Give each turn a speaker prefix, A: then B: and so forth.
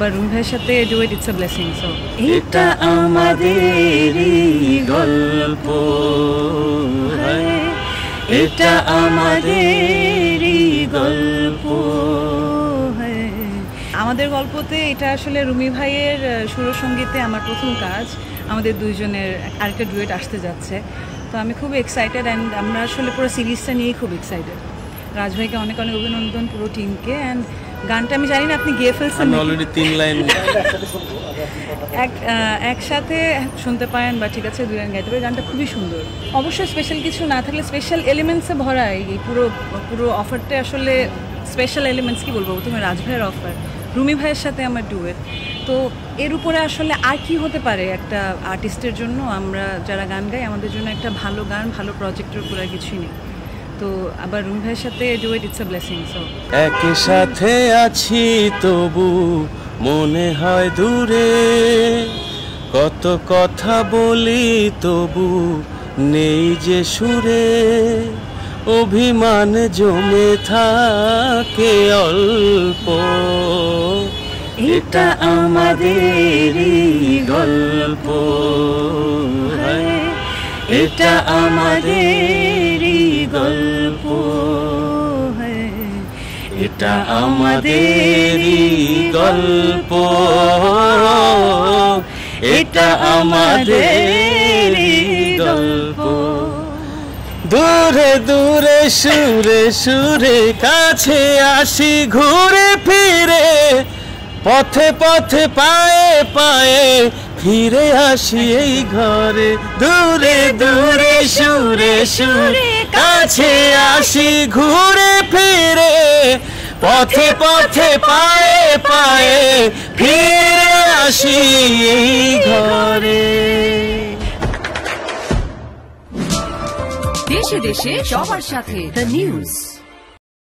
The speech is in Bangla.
A: আবার রুমি ভাইয়ের সাথে duet it's a blessing. So এটা আমাদেরই গল্প, এটা আমাদেরই গল্প। আমাদের গল্পতে এটা আসলে রুমি ভাইয়ের সুরসঙ্গীতে আমার প্রথম কাজ। আমাদের দুইজনের আরেকটা ডুয়েট আসতে যাচ্ছে, তো আমি খুব এক্সাইটেড অ্যান্ড আমরা আসলে পুরো সিরিজটা নিয়েই খুব এক্সাইটেড। রাজ ভাইকে অনেক অনেক অভিনন্দন, পুরো টিমকে। অ্যান্ড গানটা আমি জানি না আপনি গেয়ে ফেলছেন,
B: অলরেডি 3 লাইন
A: একসাথে শুনতে পারেন বা ঠিক আছে 2 লাইন গাইতে পারেন। গানটা খুবই সুন্দর। অবশ্যই স্পেশাল কিছু না থাকলে স্পেশাল এলিমেন্টসে ভরা এই পুরো অফারটা আসলে স্পেশাল এলিমেন্টস। কি বলবো, প্রথমে রাজ ভাইয়ের অফার, রুমি ভাইয়ের সাথে আমার ডুয়েট, তো এর উপরে আসলে আর কি হতে পারে একটা আর্টিস্টের জন্য। আমরা যারা গান গাই আমাদের জন্য একটা ভালো গান, ভালো প্রজেক্টের উপর আর কিছুই নেই। তো আবার রুমি ভাইয়ের সাথে duet it's a blessing. So
B: একই সাথে আছি তবু মনে হয় দূরে, কত কথা বলি তবু নেই যে সুরে, অভিমান জমে থাকে অল্প, এটা আমাদেরই গল্প, এটা আমাদেরই গল্প, এটা আমাদেরই গল্প, এটা আমাদেরই গল্প। দূরে দূরে সুরে সুরে কাছে আসি ঘুরে ফিরে, পথে পথে পায়ে পায়ে ফিরে আসি এই ঘরে। দূরে দূরে সুরে সুরে কাছে আসি ঘুরে ফিরে, পথে পথে পায়ে পায়ে ফিরে আসি এই ঘরে।
C: দেশে দেশে সবার সাথে দ্য নিউজ।